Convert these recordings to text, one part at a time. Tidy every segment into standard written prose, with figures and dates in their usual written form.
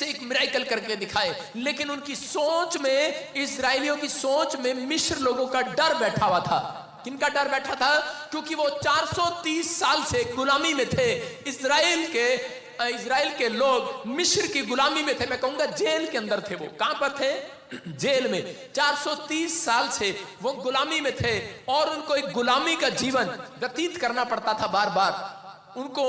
एक मिरेकल करके दिखाए। लेकिन उनकी सोच में, इजरायलियों की सोच में मिस्र लोगों का डर बैठा हुआ था। किनका डर बैठा था? क्योंकि वो 430 साल से गुलामी में थे। इजराइल के लोग मिस्र की गुलामी में थे। मैं कहूंगा जेल के अंदर थे। वो कहां पर थे? जेल में। 430 साल से वो गुलामी में थे और उनको एक गुलामी का जीवन व्यतीत करना पड़ता था। बार बार उनको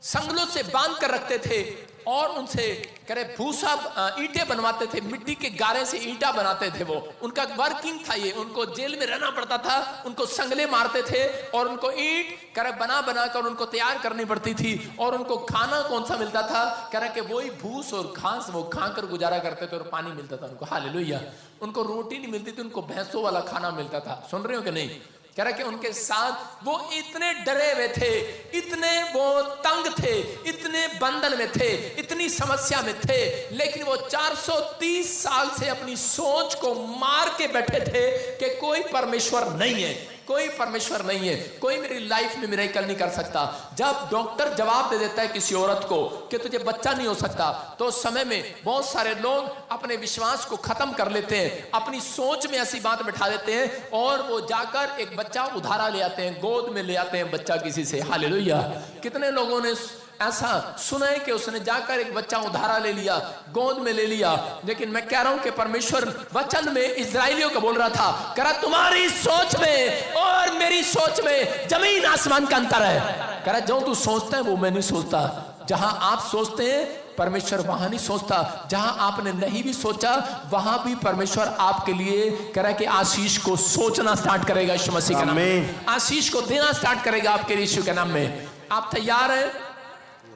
संगलों से बांध कर रखते थे और उनसे करे भूसा ईंटें बनवाते थे, मिट्टी के गारे से ईंटा बनाते थे। वो उनका वर्किंग था ये। उनको जेल में रहना पड़ता था, उनको संगले मारते थे और उनको ईंट करे बना बना कर उनको तैयार करनी पड़ती थी। और उनको खाना कौन सा मिलता था? कह रहा कि वही भूस और घास वो खाकर गुजारा करते थे और पानी मिलता था उनको। हालेलुया। उनको रोटी नहीं मिलती थी, उनको भैंसों वाला खाना मिलता था। सुन रहे हो कि नहीं? कह रहा कि उनके साथ वो इतने डरे हुए थे, इतने वो तंग थे, इतने बंधन में थे, इतनी समस्या में थे। लेकिन वो 430 साल से अपनी सोच को मार के बैठे थे कि कोई परमेश्वर नहीं है, कोई परमेश्वर नहीं है, कोई मेरी लाइफ में मिरेकल नहीं कर सकता। जब डॉक्टर जवाब दे देता है किसी औरत को कि तुझे बच्चा नहीं हो सकता, तो उस समय में बहुत सारे लोग अपने विश्वास को खत्म कर लेते हैं, अपनी सोच में ऐसी बात बैठा देते हैं और वो जाकर एक बच्चा उधारा ले आते हैं, गोद में ले आते हैं बच्चा किसी से। हालेलुया। कितने लोगों ने ऐसा सुना है कि उसने जाकर एक बच्चा उधारा ले लिया, गोद में ले लिया। लेकिन मैं कह रहा हूं कि परमेश्वर वचन में इजरायलियों को बोल रहा था, कह रहा तुम्हारी सोच में और मेरी सोच में जमीन आसमान का अंतर है। कह रहा जो तू सोचता है वो मैं नहीं सोचता। जहां आप सोचते हैं परमेश्वर वहां नहीं सोचता। जहां आपने नहीं भी सोचा वहां भी परमेश्वर आपके लिए कह रहा है कि आशीष को सोचना स्टार्ट करेगा यीशु मसीह के नाम में, आशीष को देना स्टार्ट करेगा आपके यीशु के नाम में। आप तैयार हैं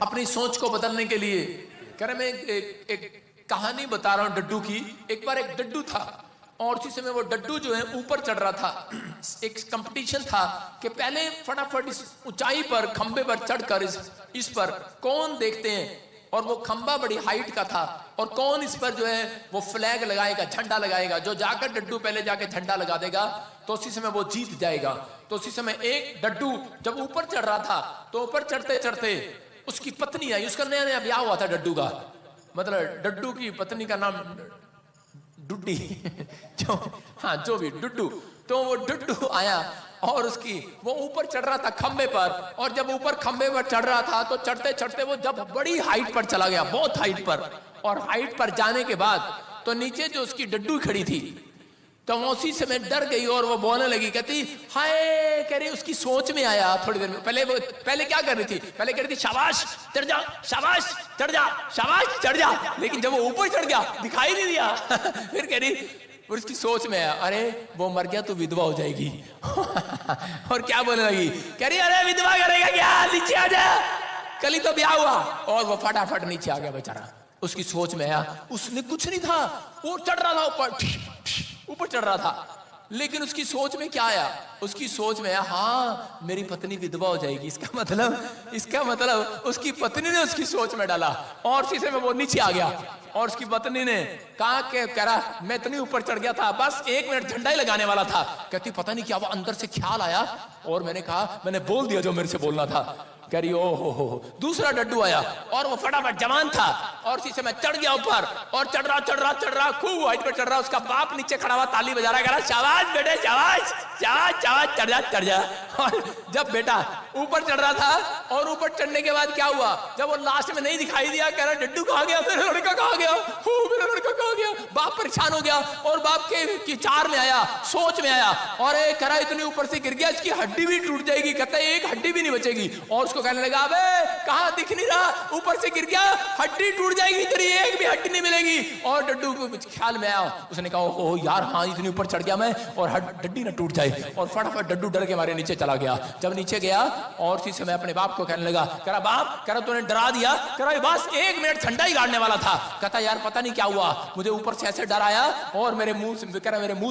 अपनी सोच को बदलने के लिए? कह रहे मैं एक कहानी बता रहा हूं डड्डू की। एक बार एक डड्डू था और उसी समय वो डड्डू जो है ऊपर चढ़ रहा था। एक कंपटीशन था कि पहले फटाफट इस ऊंचाई पर खंबे पर चढ़कर इस पर कौन देखते हैं। और वो खंबा बड़ी हाइट का था और कौन इस पर जो है वो फ्लैग लगाएगा, झंडा लगाएगा। जो जाकर डड्डू पहले जाके झंडा लगा देगा तो उसी समय वो जीत जाएगा। तो उसी समय एक डड्डू जब ऊपर चढ़ रहा था तो ऊपर चढ़ते चढ़ते उसकी पत्नी आई। उसका नया नया ब्याह हुआ था डड्डू का, मतलब डड्डू की पत्नी का नाम डुड्डी जो भी डुड्डू। तो वो डुड्डू आया और उसकी वो ऊपर चढ़ रहा था खंबे पर। और जब ऊपर खंबे पर चढ़ रहा था तो चढ़ते चढ़ते वो जब बड़ी हाइट पर चला गया, बहुत हाइट पर। और हाइट पर जाने के बाद तो नीचे जो उसकी डड्डू खड़ी थी तो वो उसी समय डर गई और वो बोलने लगी, कहती हाय, कह रही उसकी सोच में आया थोड़ी देर में। पहले क्या कर रही थी? पहले कह रही थी शाबाश चढ़ जा, शाबाश चढ़ जा, शाबाश चढ़ जा। लेकिन जब वो ऊपर चढ़ गया दिखाई नहीं दिया। फिर कह रही, और उसकी सोच में आया, अरे वो मर गया तो विधवा हो जाएगी। और क्या बोलने लगी? कह रही अरे विधवा करेगा क्या, नीचे आ जा, कल ही तो ब्याह हुआ। और वो फटाफट नीचे आ गया बेचारा। उसकी सोच में आया, उसने कुछ नहीं था, वो चढ़ रहा था ऊपर चढ़ रहा था। लेकिन उसकी सोच में क्या आया? उसकी सोच में आया, हाँ मेरी पत्नी विधवा हो जाएगी। इसका मतलब उसकी पत्नी ने उसकी सोच में डाला और शीशे में वो नीचे आ गया। और उसकी पत्नी ने कहा कि कह रहा मैं इतनी ऊपर चढ़ गया था, बस 1 मिनट झंडा ही लगाने वाला था। कहती पता नहीं क्या वो अंदर से ख्याल आया और मैंने बोल दिया जो मेरे से बोलना था। कह रही ओ हो। दूसरा डड्डू आया और वो फटाफट जवान था और इसी समय चढ़ गया ऊपर और चढ़ रहा खूब हाइट पर चढ़ रहा। उसका बाप नीचे खड़ा हुआ ताली बजा रहा, कह रहा शाबाश बेटे शाबाश, चढ़ जा। और जब बेटा ऊपर चढ़ रहा था और ऊपर चढ़ने के बाद क्या हुआ, जब वो लास्ट में नहीं दिखाई दिया, कह रहा डड्डू कहाँ गया, मेरा लड़का कहाँ गया, मेरा लड़का कहाँ गया। बाप परेशान हो गया और बाप के चार में आया, सोच में आया और कह रहा इतनी ऊपर से गिर गया, इसकी हड्डी भी टूट जाएगी। कहता है एक हड्डी भी नहीं बचेगी। और उसको कहने लगा अबे कहाँ दिख नहीं रहा, ऊपर से गिर गया, हड्डी टूट जाएगी, तेरी एक भी हड्डी नहीं मिलेगी। और डड्डू को ख्याल में आया, उसने कहा ओह यार हाँ इतनी ऊपर चढ़ गया मैं और हड्डी ना टूट जाए। और फटाफट डड्डू डर के मारे नीचे चला गया। जब नीचे गया और इसी समय अपने बाप को कहने लगा, कह रहा बाप, कह रहा तूने डरा दिया, कह रहा बस 1 मिनट झंडा ही गाड़ने वाला था। कहता यार पता नहीं क्या हुआ, मुझे ऊपर से ऐसे डर आया और मेरे मुंह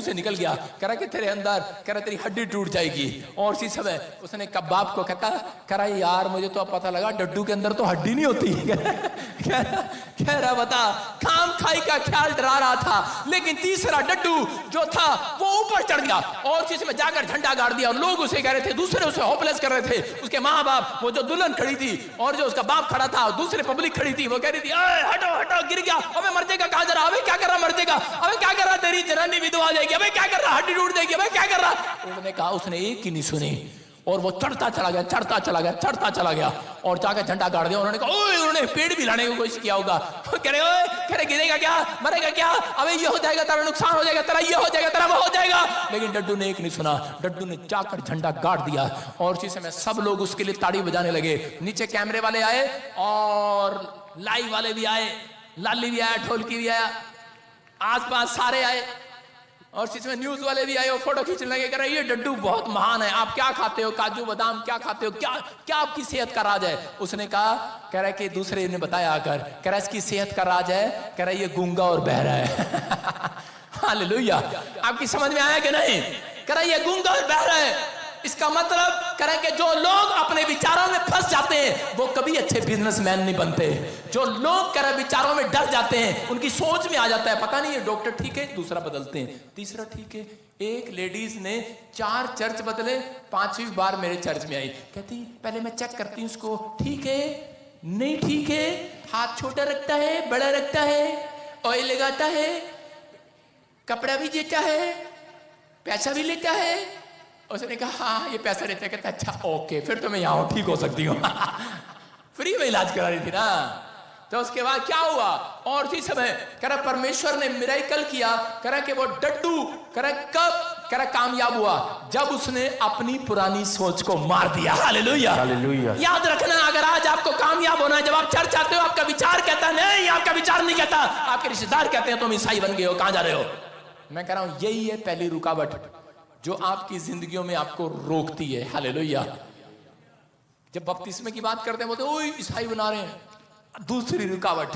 से निकल गया, कह रहा कि तेरे अंदर, कह रहा तेरी हड्डी टूट जाएगी। और इसी समय उसने बाप को कहता, कह रहा यार मुझे तो अब पता लगा डड्डू के अंदर तो हड्डी नहीं होती। कह रहा बता, खाम खाई का ख्याल डरा रहा था। लेकिन तीसरा डड्डू जो था वो ऊपर चढ़ गया और इसी में जाकर झंडा गाड़ दिया। और लोग उसे कह रहे थे, दूसरे उसे होपलेस कर रहे थे, उसके माँ बाप, वो जो दुल्हन खड़ी थी और जो उसका बाप खड़ा था, दूसरे पब्लिक खड़ी थी, वो कह रही थी हटो हटो, गिर क्या, अबे मर जाएगा, कहां जा रहा, अबे क्या कर रहा, मर जाएगा, अबे क्या कर रहा, तेरी जनानी विधवा हो जाएगी, अबे क्या कर रहा, हड्डी टूट जाएगी, अबे क्या कर रहा। उन्होंने कहा, उसने एक ही नहीं सुनी और वो चढ़ता चला गया, चढ़ता चला गया, चढ़ता चला गया और जाकर झंडा गाड़ दिया। उन्होंने कहा, ओए, उन्होंने पेड़ भी लाने की कोशिश किया होगा, कह रहे ओए, कह रहे गिरेगा क्या, मरेगा क्या, अबे ये हो जाएगा, तेरा नुकसान हो जाएगा, तेरा ये हो जाएगा, तेरा वो हो जाएगा। लेकिन डड्डू ने एक नहीं सुना, डड्डू ने जाकर झंडा गाड़ दिया और उसी समय सब लोग उसके लिए ताड़ी बजाने लगे। नीचे कैमरे वाले आए और लाइव वाले भी आए, लाली भी आया, ढोलकी भी आया, आसपास सारे आए और इसमें न्यूज वाले भी आए और फोटो खींचने लगे, कह रहे ये डड्डू बहुत महान है, आप क्या खाते हो, काजू बादाम क्या खाते हो, क्या क्या आपकी सेहत का राज है। उसने कहा, कह रहा है कि दूसरे ने बताया आकर, कह रहा है इसकी सेहत का राज है, कह रहा है ये गूंगा और बहरा है। हालेलुया, आपकी समझ में आया कि नहीं, कह रहा है ये गूंगा और बहरा है। इसका मतलब कह रहा है कि जो लोग अपने विचारों में फंस जाते हैं वो कभी अच्छे बिजनेसमैन नहीं बनते। जो लोग कह रहे विचारों में डर जाते हैं, उनकी सोच में आ जाता है, पता नहीं ये डॉक्टर ठीक है, दूसरा बदलते हैं, तीसरा ठीक है। एक लेडीज ने 4 चर्च बदले, 5वीं बार मेरे चर्च में आई, कहती पहले मैं चेक करती हूँ उसको, ठीक है नहीं ठीक है, हाथ छोटा रखता है, बड़ा रखता है, ऑयल लगाता है, कपड़ा भी देता है, पैसा भी लेता है। उसने कहा हाँ ये पैसा लेते, कहता अच्छा ओके, फिर तो मैं यहाँ ठीक हो सकती हूँ। फ्री में इलाज करा रही थी ना। तो उसके बाद क्या हुआ, और उसी समय कह रहा परमेश्वर ने मिरेकल किया, कह रहा कि वो डड्डू कह रहा कब कह रहा कामयाब हुआ, जब उसने अपनी पुरानी सोच को मार दिया। Hallelujah, hallelujah. याद रखना, अगर आज आपको कामयाब होना है, जब आप चर्च आते हो आपका विचार कहता नहीं, आपका विचार नहीं कहता, आपके रिश्तेदार कहते हैं तुम ईसाई बन गए हो, कहां जा रहे हो। मैं कह रहा हूं यही है पहली रुकावट जो आपकी जिंदगियों में आपको रोकती है। हालेलुया। जब बपतिस्मे की बात करते हैं बोलते ओए ईसाई बना रहे हैं। दूसरी रुकावट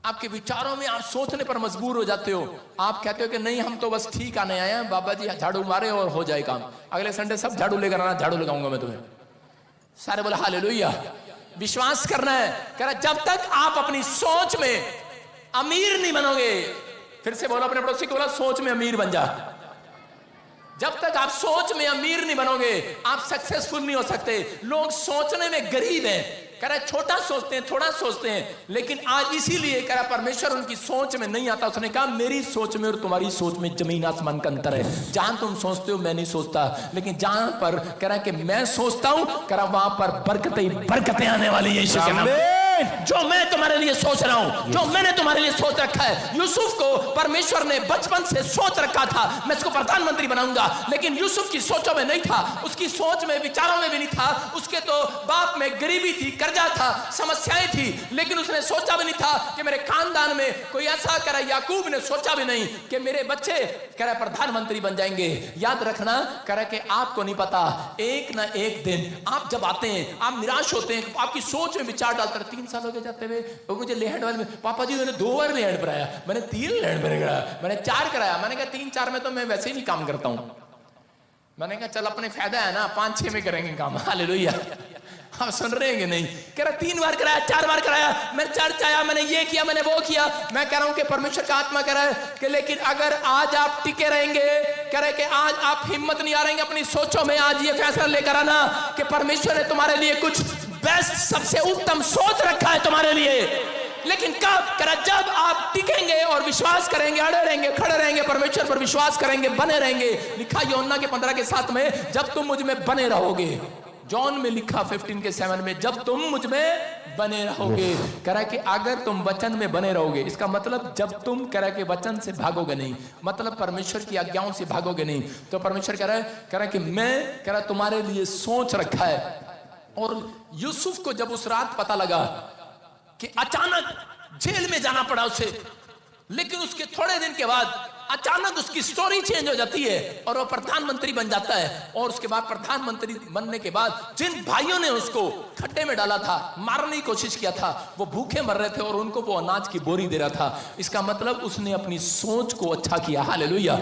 आपके विचारों में, आप सोचने पर मजबूर हो जाते हो, आप कहते हो कि नहीं हम तो बस ठीक आने आए हैं, बाबा जी झाड़ू मारे और हो जाए काम, अगले संडे सब झाड़ू लेकर आना, झाड़ू लगाऊंगा मैं तुम्हें। सारे बोले हालेलुया। विश्वास करना है, कह रहा जब तक आप अपनी सोच में अमीर नहीं बनोगे, फिर से बोलो अपने पड़ोसी को, बोला सोच में अमीर बन जा। जब तक आप सोच में अमीर नहीं बनोगे आप सक्सेसफुल नहीं हो सकते। लोग सोचने में गरीब हैं, कह रहा छोटा सोचते हैं, थोड़ा सोचते हैं, लेकिन आज इसीलिए कह रहा परमेश्वर उनकी सोच में नहीं आता। उसने कहा मेरी सोच में और तुम्हारी सोच में जमीन आसमान का अंतर है। जहां तुम सोचते हो मैं नहीं सोचता, लेकिन जहां पर कह रहा कि मैं सोचता हूं, कह रहा वहां पर बरकतें आने वाली है। यीशु के नाम में जो मैं तुम्हारे लिए सोच रहा हूं, जो मैंने तुम्हारे लिए सोच रखा है। यूसुफ को परमेश्वर ने बचपन से सोच रखा था मैं इसको प्रधानमंत्री बनाऊंगा, लेकिन यूसुफ की सोचों में नहीं था, उसकी सोच में विचारों में भी नहीं था। उसके तो बाप में गरीबी थी, कर्जा था, समस्याएं थी, लेकिन उसने सोचा भी नहीं था कि मेरे खानदान में कोई ऐसा करा। याकूब ने सोचा भी नहीं कि मेरे बच्चे कह रहा प्रधानमंत्री बन जाएंगे। याद रखना कह रहा कि आपको नहीं पता, एक ना एक दिन आप जब आते हैं आप निराश होते हैं, आपकी सोच में विचार डालते हैं। 3 साल हो गए जाते हुए, और मुझे लेहड़ वाले में पापा जी मैंने 2 बार लेहड़ कराया, मैंने 3 लेहड़ पर कराया, मैंने 4 कराया। मैंने कहा 3-4 में तो मैं वैसे ही नहीं काम करता हूं। मैंने कहा चल अपने फायदा है ना, 5-6 में करेंगे काम। हालेलुया। आप सुन रहे हैं कि नहीं? कह रहा 3 बार कराया, 4 बार कराया, मैं चर्च आया, मैंने ये किया, मैंने वो किया। मैं कह रहा हूं कि परमेश्वर का आत्मा कह रहा है कि लेकिन अगर आज आप टिके रहेंगे, कह रहे कि आज आप हिम्मत नहीं आ रहेंगे अपनी सोचों में, आज ये फैसला लेकर आना कि परमेश्वर ने तुम्हारे लिए कुछ बेस्ट, सबसे उत्तम सोच रखा है तुम्हारे लिए। लेकिन कब? कह रहा जब आप टिकेंगे और विश्वास करेंगे, अड़े रहेंगे, खड़े रहेंगे, परमेश्वर पर विश्वास करेंगे, बने रहेंगे। लिखा यूहन्ना के 15:7 में, जब तुम मुझ में बने रहोगे। जॉन में लिखा 15:7 में, जब तुम मुझ में बने रहोगे। कह रहा कि अगर तुम वचन में बने रहोगे, इसका मतलब जब तुम कह रहा कि वचन से भागोगे नहीं, मतलब परमेश्वर की आज्ञाओं से भागोगे नहीं, तो परमेश्वर कह रहा है कि मैं कह रहा तुम्हारे लिए सोच रखा है। और यूसुफ को जब उस रात पता लगा कि अचानक जेल में जाना पड़ा उसे, लेकिन उसके थोड़े दिन के बाद अचानक उसकी स्टोरी चेंज हो जाती है और वो प्रधानमंत्री बन जाता है। और उसके बाद प्रधानमंत्री बनने के बाद जिन भाइयों ने उसको खड्डे में डाला था, मारने की कोशिश किया था, वो भूखे मर रहे थे और उनको वो अनाज की बोरी दे रहा था। इसका मतलब उसने अपनी सोच को अच्छा किया। हालेलुया।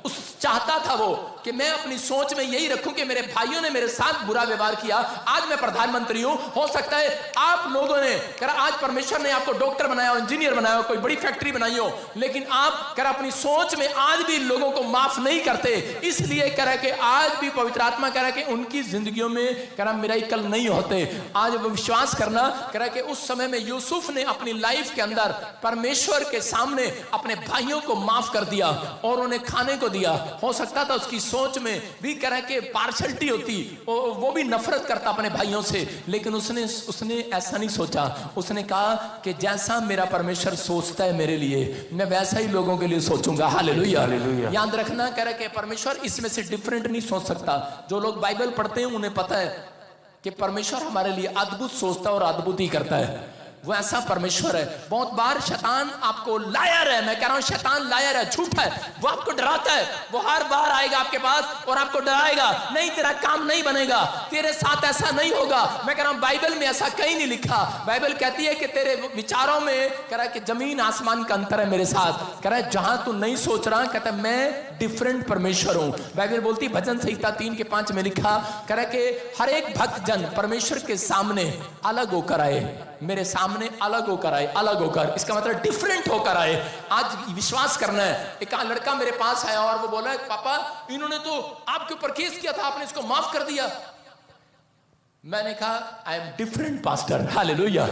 उस चाहता था वो कि मैं अपनी सोच में यही रखूं कि मेरे भाइयों ने मेरे साथ बुरा व्यवहार किया, आज मैं प्रधानमंत्री हूं। हो सकता है आप लोगों ने करा आज परमेश्वर ने आपको डॉक्टर बनाया हो, इंजीनियर बनाया हो, कोई बड़ी फैक्ट्री बनाई हो, लेकिन आप करा अपनी सोच में आज भी लोगों को माफ नहीं करते। इसलिए करा कि आज भी पवित्र आत्मा करा कि उनकी जिंदगियों में करा मिरेकल नहीं होते। आज वो विश्वास करना करा कि उस समय में यूसुफ ने अपनी लाइफ के अंदर परमेश्वर के सामने अपने भाइयों को माफ कर दिया और उन्हें खाने को दिया। हो सकता था उसकी सोच में भी करा कि पार्शलिटी होती, वो भी नफरत करता अपने भाइयों से, लेकिन उसने ऐसा नहीं सोचा। उसने कहा कि जैसा मेरा परमेश्वर सोचता है मेरे लिए, मैं वैसा ही लोगों के लिए सोचूंगा। हालेलुया। याद रखना करा कि परमेश्वर इसमें से डिफरेंट नहीं सोच सकता। जो लोग बाइबल पढ़ते हैं उन्हें पता है कि परमेश्वर हमारे लिए अद्भुत सोचता है और अद्भुत ही करता है। वो ऐसा परमेश्वर है। बहुत बार शैतान आपको लायर है, मैं कह रहा हूं शैतान लायर है, झूठ है। वो आपको डराता है, वो हर बार आएगा आपके पास और आपको डराएगा, नहीं तेरा काम नहीं बनेगा, तेरे साथ ऐसा नहीं होगा। मैं कह रहा हूं बाइबल में ऐसा कहीं नहीं लिखा। बाइबल कहती है कि तेरे विचारों में कह रहा है कि जमीन आसमान का अंतर है मेरे साथ। कह रहा है जहां तू नहीं सोच रहा, कहता है मैं डिफरेंट परमेश्वर हूं। बाइबल बोलती भजन संहिता 3:5 में लिखा, कह रहा है कि हर एक भक्त जन परमेश्वर के सामने अलग होकर आए, मेरे सामने अलग होकर आए, अलग होकर, इसका मतलब डिफरेंट होकर आए। आज विश्वास करना है। एक लड़का मेरे पास आया और वो बोला पापा इन्होंने तो आपके ऊपर केस किया था, आपने इसको माफ कर दिया। मैंने कहा I am different pastor. Hallelujah.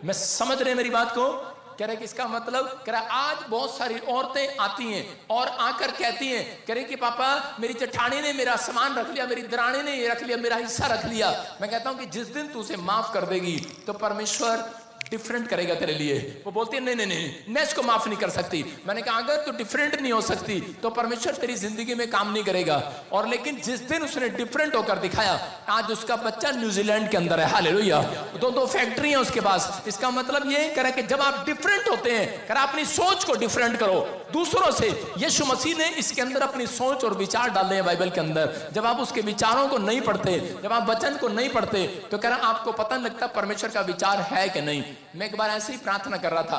मैं समझ रहे मेरी बात को? कह रहे कि इसका मतलब कह रहा आज बहुत सारी औरतें आती हैं और आकर कहती हैं, कह रहे कि पापा मेरी जेठानी ने मेरा सामान रख लिया, मेरी दरानी ने ये रख लिया, मेरा हिस्सा रख लिया। मैं कहता हूं कि जिस दिन तू उसे माफ कर देगी तो परमेश्वर डिफरेंट करेगा तेरे लिए। वो बोलती है नहीं मैं इसको माफ नहीं कर सकती। मैंने कहा अगर तू डिफरेंट नहीं हो सकती तो परमेश्वर तेरी जिंदगी में काम नहीं करेगा। और लेकिन जिस दिन उसने डिफरेंट होकर दिखाया, आज उसका बच्चा न्यूजीलैंड के अंदर है। हालेलुया। दो फैक्ट्री है उसके पास। इसका मतलब ये करे कि जब आप डिफरेंट होते हैं, कर अपनी सोच को डिफरेंट करो दूसरों से। यीशु मसीह ने इसके अंदर अपनी सोच और विचार डाले हैं बाइबल के अंदर। जब आप उसके विचारों को नहीं पढ़ते, जब आप वचन को नहीं पढ़ते, तो कह रहा आपको पता नहीं लगता परमेश्वर का विचार है कि नहीं। मैं एक बार ऐसे ही प्रार्थना कर रहा था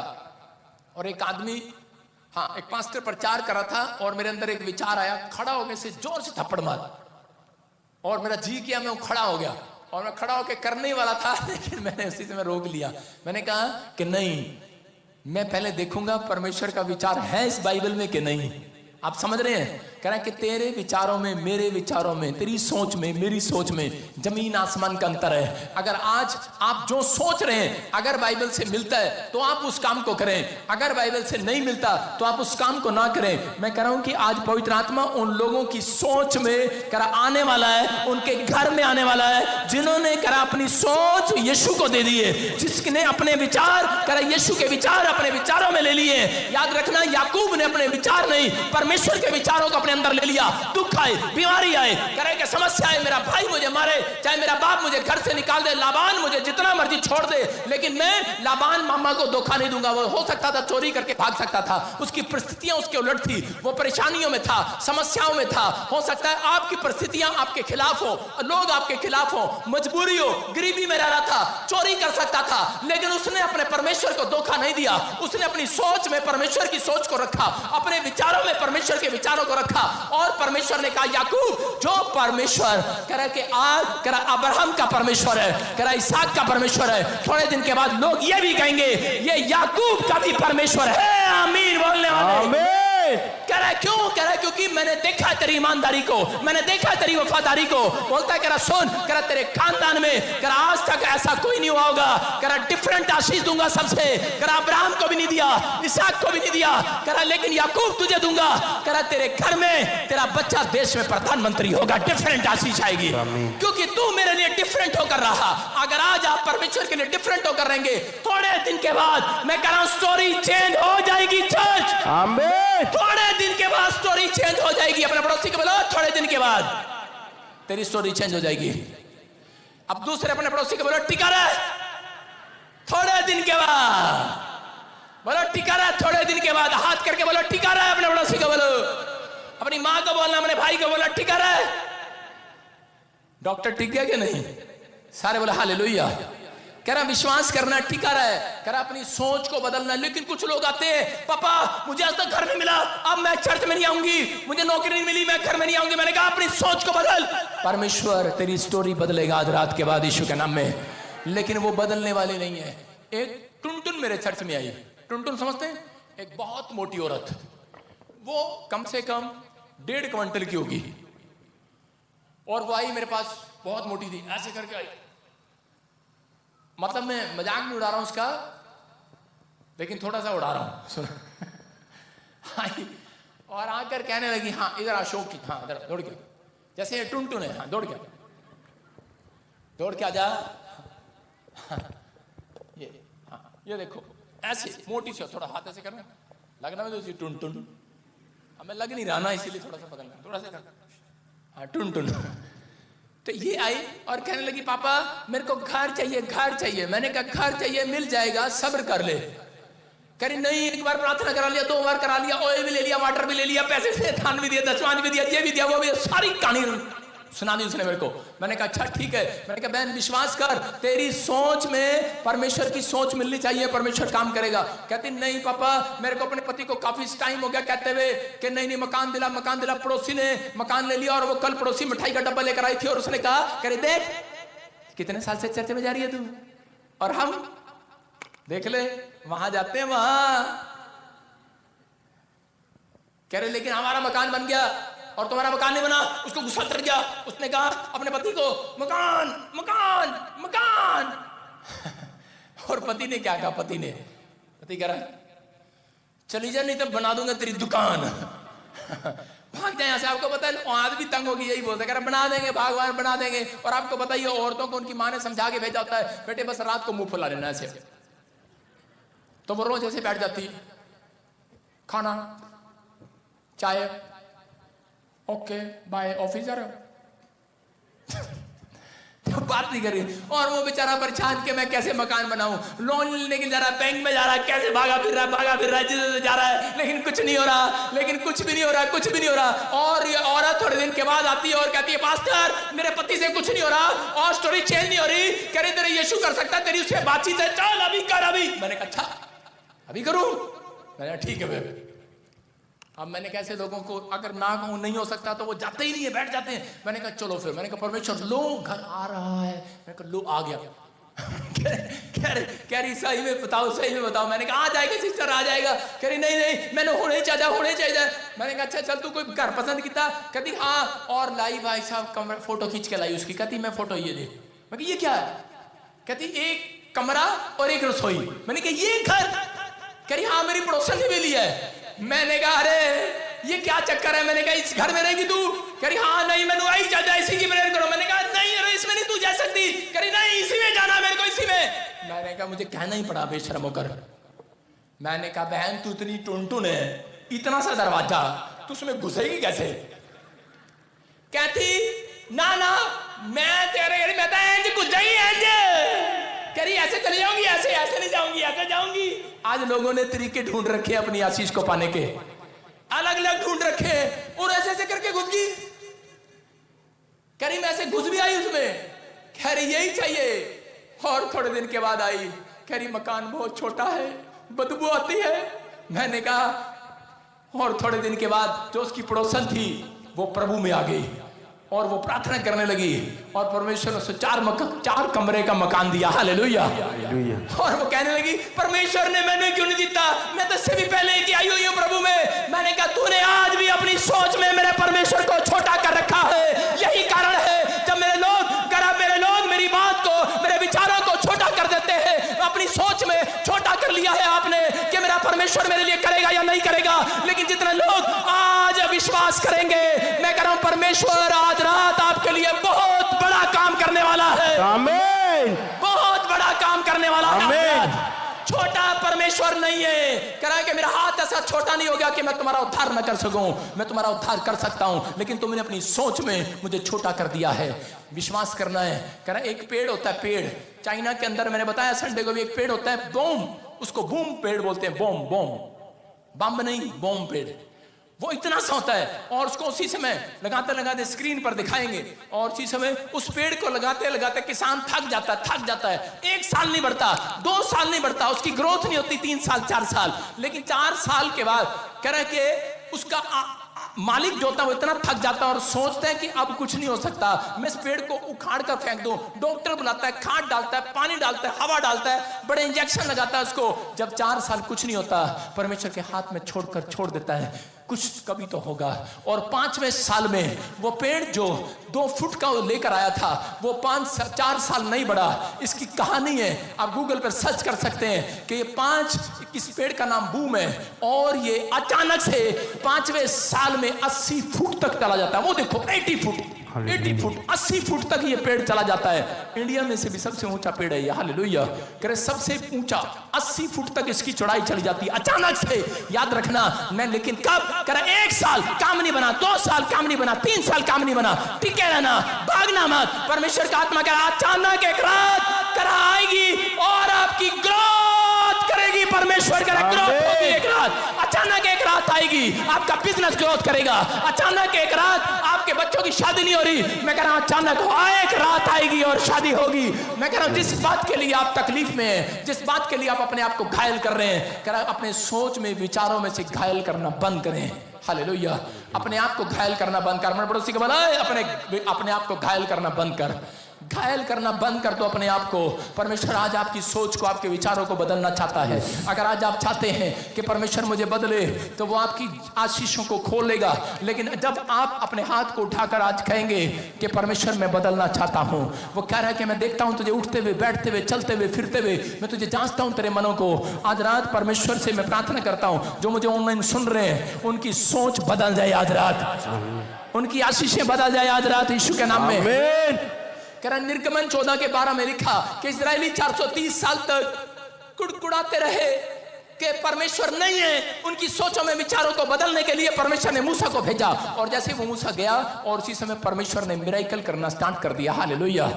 और एक आदमी, एक पास्टर प्रचार कर रहा था और मेरे अंदर एक विचार आया, खड़ा होने से जोर से थप्पड़ मार, और मेरा जी किया, मैं खड़ा हो गया और मैं खड़ा होकर करने वाला था, लेकिन मैंने उसी से मैं रोक लिया। मैंने कहा कि नहीं, मैं पहले देखूंगा परमेश्वर का विचार है इस बाइबल में कि नहीं। आप समझ रहे हैं? कह रहा है कि तेरे विचारों में, मेरे विचारों में, तेरी सोच में, मेरी सोच में जमीन आसमान का अंतर है। अगर आज आप जो सोच रहे हैं अगर बाइबल से मिलता है तो आप उस काम को करें, अगर बाइबल से नहीं मिलता तो आप उस काम को ना करें। मैं कह रहा हूं कि आज पवित्र आत्मा उन लोगों की सोच में करा आने वाला है, उनके घर में आने वाला है जिन्होंने करा अपनी सोच यीशु को दे दी है, जिसने अपने विचार करा यीशु के विचार अपने विचारों में ले लिए। याद रखना, याकूब ने अपने विचार नहीं परमेश्वर के विचारों को अपने अंदर ले लिया। दुख आए, बीमारी आए, करे कि समस्या आए, मेरा भाई मुझे मारे, चाहे मेरा बाप मुझे घर से निकाल दे, लाबान मुझे जितना मर्जी छोड़ दे, लेकिन मैं लाबान मामा को धोखा नहीं दूंगा। वो हो सकता था चोरी करके भाग सकता था, उसकी परिस्थितियां उसके उलट थी, वो परेशानियों में था, समस्याओं में था। हो सकता है आपकी परिस्थितियां आपके खिलाफ हो, लोग आपके खिलाफ हो, मजबूरी हो, गरीबी में रह रहा था, चोरी कर सकता था, लेकिन उसने अपने परमेश्वर को धोखा नहीं दिया। उसने अपनी सोच में परमेश्वर की सोच को रखा, अपने विचारों में परमेश्वर के विचारों को रखा, और परमेश्वर ने कहा याकूब जो परमेश्वर करा कि आज करा अब्राहम का परमेश्वर है, करा इसहाक का परमेश्वर है, थोड़े दिन के बाद लोग ये भी कहेंगे ये याकूब का भी परमेश्वर है। आमीन बोलने वाले आमीन। कह रहा है क्यों? कह रहा है क्योंकि मैंने देखा तेरी ईमानदारी को, मैंने देखा तेरी वफादारी को। बोलता है कह रहा सुन, कह रहा तेरे खानदान में कह रहा आज तक ऐसा कोई नहीं हुआ होगा, कह रहा डिफरेंट आशीष दूंगा सबसे। कह रहा अब्राहम को भी नहीं दिया, इसहाक को भी नहीं दिया, कह रहा लेकिन याकूब तुझे दूंगा। कह रहा तेरे घर में तेरा बच्चा देश में प्रधानमंत्री होगा, डिफरेंट आशीष आएगी क्योंकि तू मेरे लिए डिफरेंट होकर रहा। अगर आज आप परमेश्वर के लिए डिफरेंट होकर रहेंगे, थोड़े दिन के बाद मैं कह रहा हूं स्टोरी चेंज हो जाएगी। चर्च आमीन। थोड़े दिन के बाद स्टोरी चेंज हो जाएगी। अपने पड़ोसी को बोलो थोड़े दिन के बाद तेरी स्टोरी चेंज हो जाएगी। अब दूसरे अपने पड़ोसी को बोलो टिका रहे थोड़े दिन के बाद, बोलो टिका रहे थोड़े दिन के बाद, हाथ करके बोलो टिका रहे। अपने पड़ोसी को बोलो, अपनी मां को बोलना, अपने भाई को बोला टिका रहे। डॉक्टर टिक गया कि नहीं? सारे बोले हालेलुया। कह रहा विश्वास करना टिका रहा है, कह रहा अपनी सोच को बदलना। लेकिन कुछ लोग आते हैं, पापा मुझे आज तक घर नहीं मिला, अब मैं चर्च में नहीं आऊंगी, मुझे नौकरी नहीं मिली, मैं घर में नहीं आऊंगी। मैंने कहा अपनी सोच को बदल, परमेश्वर तेरी स्टोरी बदलेगा आज रात के बाद यीशु के नाम में। लेकिन वो बदलने वाले नहीं है। एक टुनटुन मेरे चर्च में आई। टुनटुन समझते हैं? एक बहुत मोटी औरत, वो कम से कम 1.5 क्विंटल की होगी, और वो आई मेरे पास, बहुत मोटी थी, ऐसे करके आई। मतलब मैं मजाक नहीं उड़ा रहा हूं उसका, लेकिन थोड़ा सा उड़ा रहा हूं। सुन आई और आकर कहने लगी, हाँ इधर अशोक की, हाँ इधर दौड़ के, जैसे ये टुनटुन है, हाँ दौड़ के आ जा, हाँ, ये देखो ऐसे मोटी सी, थोड़ा हाथ ऐसे करना, लगना में तो टुनटुन, हमें लग नहीं रहा ना, इसीलिए थोड़ा सा बदलना, थोड़ा सा करना, हाँ टुनटुन। तो ये आई और कहने लगी, पापा मेरे को घर चाहिए, घर चाहिए। मैंने कहा घर चाहिए, मिल जाएगा, सब्र कर ले। कह रही नहीं, एक बार प्रार्थना करा लिया, 2 बार करा लिया, ऑयल भी ले लिया, वाटर भी ले लिया, पैसे से दान भी दिया, दशवान भी दिया, ये भी दिया, वो भी, सारी कहानी सुना दी उसने मेरे को। मैंने कहा अच्छा ठीक है। मैंने कहा बहन विश्वास कर, तेरी सोच में परमेश्वर की सोच मिलनी चाहिए, परमेश्वर काम करेगा। कहती नहीं पापा, मेरे को अपने पति को काफी टाइम हो गया कहते हुए कि नहीं मकान दिला, मकान दिला। पड़ोसी ने मकान ले लिया, और वो कल पड़ोसी मिठाई का डब्बा लेकर आई थी, और उसने कहा कह रही देख कितने साल से चर्च में जा रही है तू, और हम देख ले वहां जाते हैं वहां। कह रहे लेकिन हमारा मकान बन गया और तुम्हारा मकान नहीं बना। उसको गुस्सा चढ़ गया, उसने कहा अपने पति को मकान मकान मकान। और पति ने क्या कहा, पति कह रहा है चली जा नहीं तो बना दूंगा तेरी दुकान। भाग जाए यहाँ से। आपको पता है आदमी तंग होगी यही बोलते, कह रहा बना देंगे भगवान, बना देंगे। और आपको पता ही है औरतों को उनकी माँ ने समझा के भेजा होता है, बेटे बस रात को मुंह फुला लेना ऐसे, तो वो रोज ऐसे बैठ जाती, खाना चाय, ओके बाय, ऑफिस जा रहे हो। तो बात नहीं करी। और वो बेचारा परेशान के मैं कैसे मकान बनाऊं, लोन लेने के लिए जा रहा है, बैंक में जा रहा है, कैसे भागा फिर रहा है, जिधर जा रहा है, लेकिन कुछ नहीं हो रहा, लेकिन कुछ भी नहीं हो रहा, कुछ भी नहीं हो रहा। और ये औरत थोड़े दिन के बाद आती है और कहती है पास्टर मेरे पति से कुछ नहीं हो रहा, और स्टोरी चेंज नहीं हो रही। कह रही तेरे यीशु कर सकता है, तेरी उससे बातचीत है, चल अभी कर अभी। मैंने कहा अच्छा अभी करूं। मैंने कहा ठीक है भाई। अब मैंने कैसे लोगों को अगर ना कहूं नहीं हो सकता तो वो जाते ही नहीं है, बैठ जाते हैं। मैंने कहा चलो फिर। मैंने कहा परमेश्वर लो घर आ रहा है। मैंने कहा लो आ गया। कह रही सही में बताओ, सही में बताओ। मैंने कहा आ जाएगा सिस्टर, आ जाएगा। कह रही नहीं मैंने होने चाहिए। मैंने कहा अच्छा चल तू कोई घर पसंद किया? कहती हाँ, और लाई भाई साहब फोटो खींच के लाई उसकी। कहती मैं फोटो ये दे। मैं कहा ये क्या है? कहती एक कमरा और एक रसोई। मैंने कहा ये घर? कह रही हाँ मेरी पड़ोसन ने भी लिया है। मैंने कहा अरे ये क्या चक्कर है? मैंने कहा इस घर में रहेगी तू? कह रही हाँ नहीं मैंने आई चाहता इसी की मेरे करो। मैंने कहा नहीं अरे इसमें नहीं तू जा सकती। कह रही नहीं इसी में जाना मेरे को, इसी में। मैंने कहा मुझे कहना ही पड़ा बेशर्म होकर। मैंने कहा बहन तू इतनी टुनटुन है, इतना सा दरवाजा तू उसमें घुसेगी कैसे? कहती ना मैं तेरे मैं तो घुस जाएगी। कह रही ऐसे चली जाऊंगी, ऐसे नहीं जाऊंगी, ऐसे जाऊंगी। आज लोगों ने तरीके ढूंढ रखे अपनी आशीष को पाने के, अलग अलग ढूंढ रखे, और ऐसे करके घुस गई। कह रही मैं ऐसे घुस भी आई उसमें। कह रही यही चाहिए। और थोड़े दिन के बाद आई, कह रही मकान बहुत छोटा है, बदबू आती है। मैंने कहा और थोड़े दिन के बाद जो उसकी पड़ोसन थी वो प्रभु में आ गई और वो प्रार्थना करने लगी, और परमेश्वर ने उसे 4 कमरे का मकान दिया। हालेलुया। और वो कहने लगी परमेश्वर ने मैंने क्यों नहीं दिया, मैं तो इससे भी पहले की आई हुई हूँ प्रभु में। मैंने कहा तूने आज भी अपनी सोच में मेरे परमेश्वर को छोटा कर रखा है। यही कारण है जब मेरे लोग मेरी बात को, मेरे विचारों को छोटा कर देते हैं। अपनी सोच में छोटा कर लिया है आपने कि मेरा परमेश्वर मेरे लिए करेगा या नहीं करेगा। लेकिन जितने लोग आज विश्वास करेंगे, मैं कह रहा हूं परमेश्वर आज रात आपके लिए बहुत बड़ा काम करने वाला है। आमीन। बहुत बड़ा काम करने वाला है। आमीन। छोटा परमेश्वर नहीं है। कह रहा है कि मेरा हाथ ऐसा छोटा नहीं हो गया कि मैं तुम्हारा उद्धार न कर सकूं। मैं तुम्हारा उद्धार कर सकता हूं, लेकिन तुमने अपनी सोच में मुझे छोटा कर दिया है। विश्वास करना है। कह रहा है एक पेड़ होता है, पेड़ चाइना के अंदर, मैंने बताया संडे को भी, एक पेड़ होता है बूम, उसको बूम पेड़ बोलते हैं। बम नहीं, बूम पेड़। वो इतना सा होता है और उसको उसी समय लगाते लगाते स्क्रीन पर दिखाएंगे और उसी समय उस पेड़ को लगाते लगाते किसान थक जाता है। 1 साल नहीं बढ़ता, 2 साल नहीं बढ़ता, उसकी ग्रोथ नहीं होती, 3 साल 4 साल, लेकिन 4 साल के बाद कह रहे कि उसका मालिक जो होता है वो इतना थक जाता है और सोचता है कि अब कुछ नहीं हो सकता, मैं इस पेड़ को उखाड़ कर फेंक दूं। डॉक्टर बुलाता है, खाद डालता है, पानी डालता है, हवा डालता है, बड़े इंजेक्शन लगाता है उसको। जब 4 साल कुछ नहीं होता, परमेश्वर के हाथ में छोड़ देता है, कुछ कभी तो होगा। और 5वें साल में वो पेड़ जो 2 फुट का लेकर आया था वो 4 साल नहीं बढ़ा। इसकी कहानी है, आप गूगल पर सर्च कर सकते हैं कि ये इस पेड़ का नाम बूम है और ये अचानक से 5वें साल में 80 फुट तक चला जाता है। वो देखो 80 फुट 80 फुट तक ये पेड़ चला जाता है। इंडिया में से भी सबसे ऊंचा पेड़ है ये, हालेलुया। करे सबसे ऊंचा 80 फुट तक इसकी चौड़ाई चली जाती है अचानक से, याद रखना। मैं लेकिन कब करे 1 साल काम नहीं बना, 2 साल काम नहीं बना, 3 साल काम नहीं बना, टिके रहना, भागना मत। परमेश्वर का आत्मा कह रहा अचानक एक रात करा आएगी और आपकी ग्रोथ करेगी। परमेश्वर का ग्रोथ होगी एक रात, अचानक एक रात आएगी, आपका बिजनेस ग्रोथ करेगा। अचानक एक रात आपके बच्चों की शादी नहीं हो रही, मैं कह रहा हूं अचानक एक रात आएगी और शादी होगी। मैं कह रहा हूं जिस बात के लिए आप तकलीफ में हैं, जिस बात के लिए आप अपने आप को घायल कर रहे हैं, कह रहा अपने सोच में विचारों में से घायल करना बंद करें। हालेलुया। अपने आप को घायल करना बंद कर। पड़ोसी को बोला अपने आप को घायल करना बंद कर, घायल करना बंद कर दो अपने आप को। परमेश्वर आज आपकी सोच को, आपके विचारों को बदलना चाहता है। अगर आज आप चाहते हैं कि परमेश्वर मुझे बदले, तो वो आपकी आशीषों को खोल लेगा। लेकिन जब आप अपने हाथ को उठाकर आज कहेंगे कि परमेश्वर मैं बदलना चाहता हूं, वो कह रहा है कि मैं देखता हूं तुझे उठते हुए, बैठते हुए, चलते हुए, फिरते हुए, मैं तुझे जांचता हूं तेरे मनों को। आज रात परमेश्वर से मैं प्रार्थना करता हूं, जो मुझे ऑनलाइन सुन रहे हैं उनकी सोच बदल जाए आज रात, उनकी आशीषें बदल जाए आज रात यीशु के नाम में। निर्गमन 14 के 12 में लिखा कि इजरायली 430 साल तक कुड़कुड़ाते रहे कि परमेश्वर नहीं है। उनकी सोचों में, विचारों को बदलने के लिए परमेश्वर ने मूसा को भेजा और जैसे वो मूसा गया और उसी समय परमेश्वर ने मिरेकल करना स्टार्ट कर दिया। हालेलुया।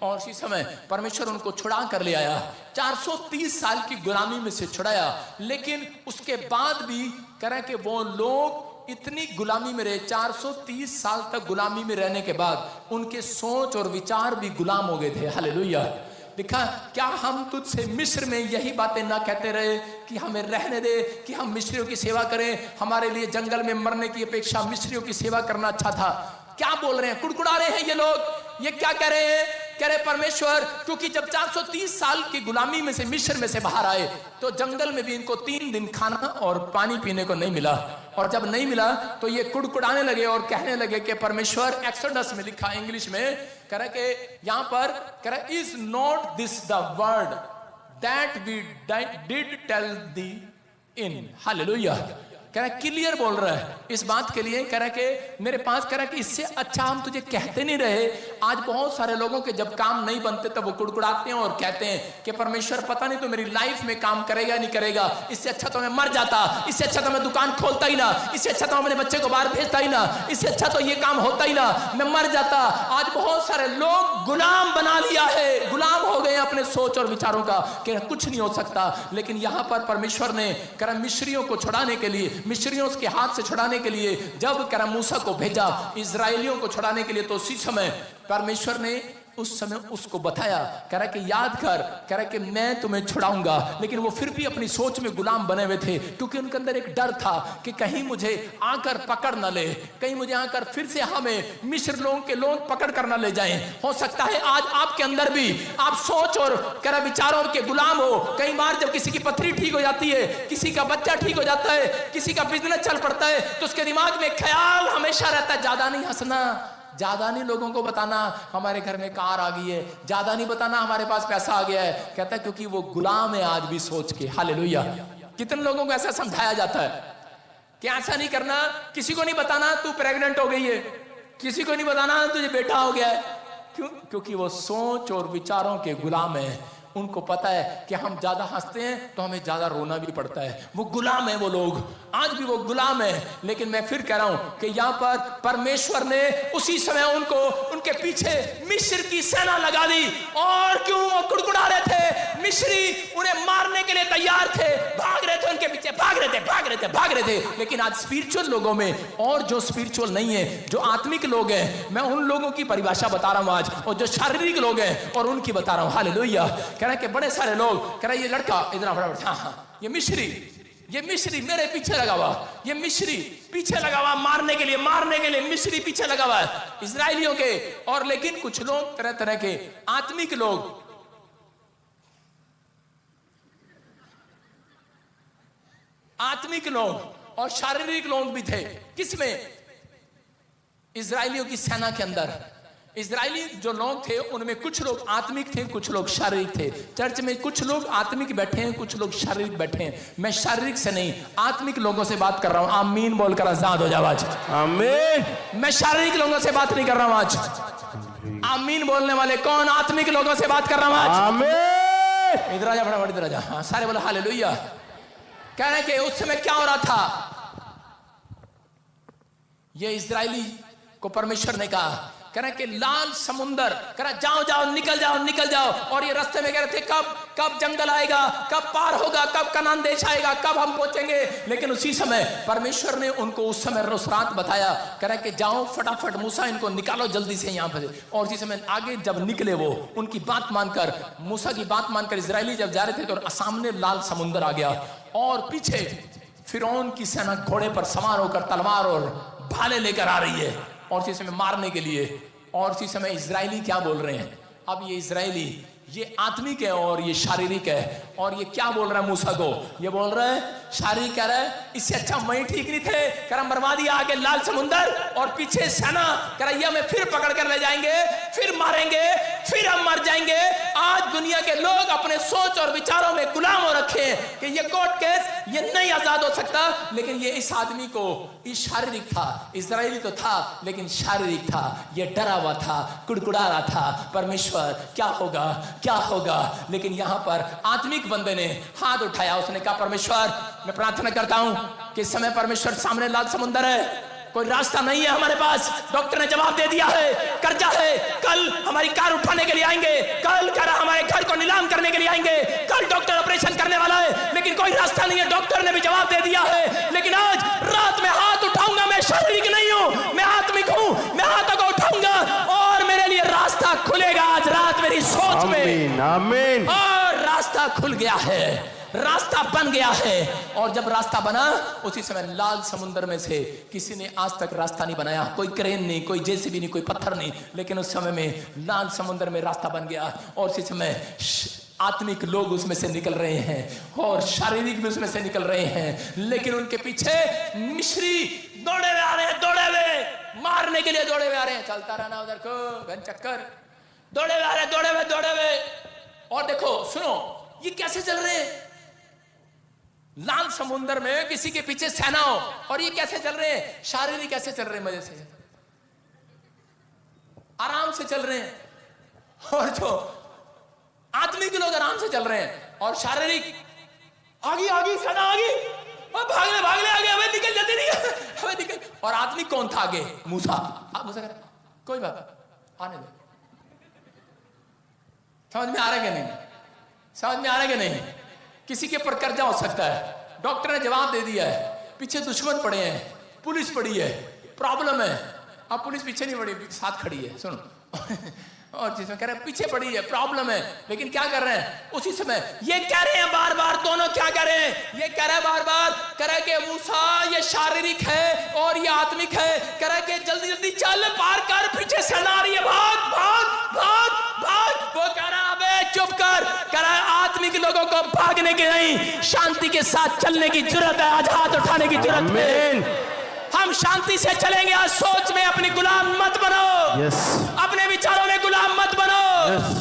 और उसी समय परमेश्वर उनको छुड़ा कर ले आया, 430 साल की गुलामी में से छुड़ाया। लेकिन उसके बाद भी कह रहे कि वो लोग इतनी गुलामी में रहे, 430 साल तक गुलामी में रहने के बाद उनके सोच और विचार भी गुलाम हो गए थे। हालेलुया। देखा, क्या हम तुझसे मिस्र में यही बातें ना कहते रहे कि हमें रहने दे, कि हम मिस्रियों की सेवा करें, हमारे लिए जंगल में मरने की अपेक्षा मिस्रियों की सेवा करना अच्छा था। क्या बोल रहे हैं, कुड़कुड़ा रहे हैं ये लोग। ये क्या कह रहे हैं, कह रहे परमेश्वर, क्योंकि जब 430 साल की गुलामी में से, मिस्र में से बाहर आए, तो जंगल में भी इनको 3 दिन खाना और पानी पीने को नहीं मिला। और जब नहीं मिला तो ये कुड़कुड़ाने लगे और कहने लगे कि परमेश्वर, एक्सोडस में लिखा इंग्लिश में, कह रहा कि यहां पर कह रहा, is not this the word that we did tell thee in. Hallelujah. कह रहा क्लियर बोल रहा है इस बात के लिए, कह रहा कि मेरे पास, कह रहा कि इससे अच्छा हम तुझे कहते नहीं रहे। आज बहुत सारे लोगों के जब काम नहीं बनते तब वो कुड़कुड़ाते हैं और कहते हैं कि परमेश्वर पता नहीं तो मेरी लाइफ में काम करेगा नहीं करेगा, इससे अच्छा तो मैं मर जाता, इससे अच्छा तो मैं दुकान खोलता ही ना, इससे अच्छा तो मैं अपने बच्चे को बाहर भेजता ही ना, इससे अच्छा तो ये काम होता ही ना, मैं मर जाता। आज बहुत सारे लोग गुलाम बना लिया है, गुलाम हो गए अपने सोच और विचारों का कि कुछ नहीं हो सकता। लेकिन यहां पर परमेश्वर ने कह मिस्रियों को छुड़ाने के लिए, मिस्रियों के हाथ से छुड़ाने के लिए जब कह मूसा को भेजा इजराइलियों को छुड़ाने के लिए, तो उसी समय परमेश्वर ने उस समय उसको बताया, कह रहा कि याद कर, कह रहा कि मैं तुम्हें छुड़ाऊंगा। लेकिन वो फिर भी अपनी सोच में गुलाम बने हुए थे, क्योंकि उनके अंदर एक डर था कि कहीं मुझे आकर पकड़ न ले, कहीं मुझे आकर फिर से हमें मिस्र लोगों के लोग पकड़ कर न ले जाएं। हो सकता है आज आपके अंदर भी आप सोच और कह रहा विचारों के गुलाम हो। कई बार जब किसी की पथरी ठीक हो जाती है, किसी का बच्चा ठीक हो जाता है, किसी का बिजनेस चल पड़ता है, तो उसके दिमाग में ख्याल हमेशा रहता है, ज्यादा नहीं हंसना, ज्यादा नहीं लोगों को बताना हमारे घर में कार आ गई है, ज्यादा नहीं बताना हमारे पास पैसा आ गया है। कहता है क्योंकि वो गुलाम है आज भी सोच के। हालेलुया। कितने लोगों को ऐसा समझाया जाता है कि ऐसा नहीं करना, किसी को नहीं बताना तू प्रेग्नेंट हो गई है, किसी को नहीं बताना तुझे बेटा हो गया है। क्यों? क्योंकि वो सोच और विचारों के गुलाम है। उनको पता है कि हम ज्यादा हंसते हैं तो हमें ज्यादा रोना भी पड़ता है। वो गुलाम है, वो लोग आज भी वो गुलाम है। लेकिन मैं फिर कह रहा हूं कि यहां पर परमेश्वर ने उसी समय उनको, उनके पीछे मिस्र की सेना लगा दी। और क्यों वो कुड़कुड़ा रहे थे, मिस्री उन्हें मारने के लिए तैयार थे, भाग रहे थे उनके पीछे, भाग रहे भाग रहे थे। लेकिन आज स्पिरिचुअल लोगों में और जो स्पिरिचुअल नहीं है, जो आत्मिक लोग हैं, मैं उन लोगों की परिभाषा बता रहा हूं आज, और जो शारीरिक लोग हैं और उनकी बता रहा हूं। हालेलुया। कह रहे हैं कि बड़े सारे लोग कह रहे हैं ये लड़का इतना फटाफट, हाँ ये मिस्री मेरे पीछे लगा हुआ, ये मिस्री पीछे लगा हुआ मारने के लिए मिस्री पीछे लगा हुआ है इजरायलियों के। और लेकिन कुछ लोग तरह तरह के आत्मिक लोग और शारीरिक लोग भी थे। किसमें? इजरायलियों की सेना के अंदर। इजरायली जो लोग थे उनमें कुछ लोग आत्मिक थे, कुछ लोग शारीरिक थे। चर्च में कुछ लोग आत्मिक बैठे हैं, कुछ लोग शारीरिक बैठे हैं। मैं शारीरिक से नहीं, आत्मिक लोगों से बात कर रहा हूं। आमीन बोलकर आजाद हो जाओ आज। आमीन। मैं शारीरिक लोगों से बात नहीं कर रहा हूं आज। आमीन बोलने वाले कौन? आत्मिक लोगों से बात कर रहा हूं आज। आमीन। इधर आजा फटाफट, इधर आजा। हाँ सारे बोले हालेलुया। कह रहे कि उस समय क्या हो रहा था, ये इजरायली को परमेश्वर ने कहा, कह रहे कि लाल समुंदर, कह रहा जाओ जाओ निकल जाओ। और ये रास्ते में कह रहे थे कब जंगल आएगा, कब पार होगा, कब कनान देश आएगा, कब हम पहुंचेंगे। लेकिन उसी समय परमेश्वर ने उनको उस समय रोज रात बताया, कह रहे कि जाओ फटाफट मूसा इनको निकालो जल्दी से यहाँ पर। और उसी समय आगे जब निकले वो उनकी बात मानकर, मूसा की बात मानकर इजरायली जब जा रहे थे तो सामने लाल समुंदर आ गया और पीछे फिरौन की सेना घोड़े पर सवार होकर तलवार और भाले लेकर आ रही है और इसी समय मारने के लिए। और इसी समय इजरायली क्या बोल रहे हैं? अब ये इजरायली, ये आत्मिक है और ये शारीरिक है। और ये क्या बोल रहा है मूसा को? ये बोल रहा है, शारीरिक कह रहा है इससे अच्छा वहीं ठीक नहीं थे, कह रहा मरवा दिया आगे लाल समुंदर और पीछे सेना, कह रहा ये हमें फिर पकड़ कर ले जाएंगे, फिर मारेंगे, फिर हम मर जाएंगे। आज दुनिया के लोग अपने सोच और विचारों में गुलाम हो रखे हैं कि ये कोर्ट केस ये नहीं आजाद हो सकता। लेकिन ये इस आदमी को, इस शारीरिक था, इजरायली तो था लेकिन शारीरिक था, ये डरा हुआ था, कुड़कुड़ा रहा था, परमेश्वर क्या होगा। लेकिन यहां पर आत्मिक बंदे ने हाथ उठाया, उसने कहा परमेश्वर मैं प्रार्थना करता हूं कि इस समय परमेश्वर सामने लाल समुंदर है, कोई रास्ता नहीं है हमारे पास। डॉक्टर ने जवाब दे दिया है, कर्जा है, कल हमारी कार उठाने के लिए आएंगे, कल कह रहा हमारे घर को नीलाम करने के लिए आएंगे, कल डॉक्टर ऑपरेशन करने वाला है, लेकिन कोई रास्ता नहीं है। डॉक्टर ने भी जवाब दे दिया है। लेकिन आज रात में हाथ उठाऊंगा, मैं शारीरिक नहीं हूं, मैं आत्मिक हूं, मैं हाथों को उठाऊंगा और मेरे लिए रास्ता खुलेगा। आज रात मेरी सोच में आमीन। और रास्ता खुल गया है, रास्ता बन गया है। और जब रास्ता बना उसी समय लाल समुंदर में से किसी ने आज तक रास्ता नहीं बनाया, कोई क्रेन नहीं, कोई जेसीबी नहीं, कोई पत्थर नहीं, लेकिन उस समय में लाल समुंदर में रास्ता बन गया। और उसी समय आत्मिक लोग उसमें से निकल रहे हैं और शारीरिक भी उसमें से निकल रहे हैं। लेकिन उनके पीछे मिस्री दौड़े हुए आ रहे हैं, दौड़े हुए मारने के लिए दौड़े हुए आ रहे हैं। चलता रहना उधर को घन चक्कर, दौड़े हुए आ रहे हैं, दौड़े हुए। और देखो सुनो ये कैसे चल रहे हैं, लाल समुंदर में किसी के पीछे सेना हो और ये कैसे चल रहे हैं? शारीरिक कैसे चल रहे हैं? मजे से आराम से चल रहे हैं। और जो आत्मिक लोग आराम से चल रहे हैं और शारीरिक आगे सेना आगे और भागले आगे, हमें निकल जल्दी निकल। और आत्मिक कौन था आगे? मूसा। आप मूसा कह कोई बात आने दो। समझ में आ रहा है कि नहीं? समझ में आ रहा है कि नहीं? किसी के ऊपर कर्जा हो सकता है, डॉक्टर ने जवाब दे दिया है, पीछे दुश्मन पड़े हैं, पुलिस पड़ी है, प्रॉब्लम है। अब पुलिस पीछे नहीं पड़ी, साथ खड़ी है, सुनो। और जिसमें कह रहे हैं पीछे पड़ी है, प्रॉब्लम है, लेकिन क्या कर रहे हैं? उसी समय ये कह रहे हैं बार बार, दोनों क्या कह रहे हैं? ये कह रहे हैं बार बार, कह रहे कि मूसा ये शारीरिक है और ये आत्मिक है। कह रहे कि जल्दी चल, पार कर, पीछे सेना आ रही है, भाग। वो कह रहा अबे चुप कर। कह रहा है आत्मिक लोगों को भागने की नहीं, शांति के साथ चलने की जरूरत है। आज हाथ उठाने की जरूरत है। हम शांति से चलेंगे। आज सोच में अपनी गुलाम मत बनो, अपने विचारों में गुलाम मत बनो।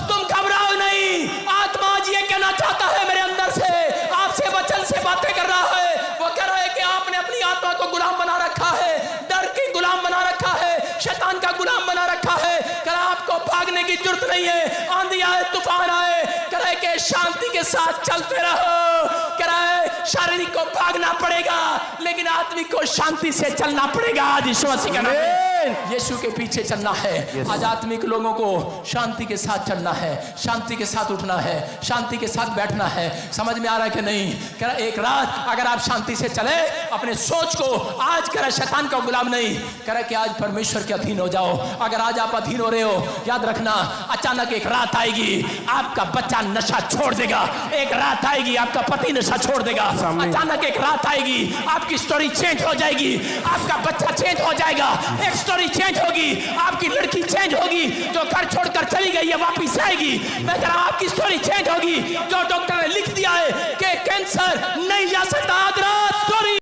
तुम घबराओ नहीं। आत्मा आज ये कहना चाहता है मेरे अंदर से, आपसे वचन से बातें कर रहा है। वो कह रहा है कि आपने अपनी आत्मा को गुलाम बना रखा है, डर की गुलाम बना रखा है, शैतान का गुलाम बना रखा है। कह रहा आपको भागने की जरूरत नहीं है। आंधी आए, तूफान आए, कह रहा है कि शांति के साथ चलते रहो। कह रहा है शारीरिक को भागना पड़ेगा लेकिन आत्मिक को शांति से चलना पड़ेगा। आज यीशु मसीह का नाम। Amen. यीशु के पीछे चलना है। Yes. आज आत्मिक लोगों को शांति के साथ चलना है, शांति के साथ उठना है, शांति के साथ बैठना है। समझ में आ रहा है कि नहीं? कह रहा एक रात अगर आप शांति से चले, अपने सोच को आज कह रहा शैतान का गुलाम नहीं, कह रहा कि आज परमेश्वर के अधीन हो जाओ। अगर आज आप अधीन हो रहे हो, याद रखना अचानक एक रात आएगी, आपका बच्चा नशा छोड़ देगा। एक रात आएगी, आपका पति नशा छोड़ देगा। अचानक एक रात आएगी, आपकी स्टोरी चेंज हो जाएगी, आपका बच्चा चेंज हो जाएगा, एक स्टोरी चेंज होगी, आपकी लड़की चेंज होगी, जो घर छोड़कर चली गई है वापिस आएगी। मैं कह रहा हूं आपकी स्टोरी चेंज होगी। जो डॉक्टर ने लिख दिया है कि कैंसर नहीं जा सकता, आज रात स्टोरी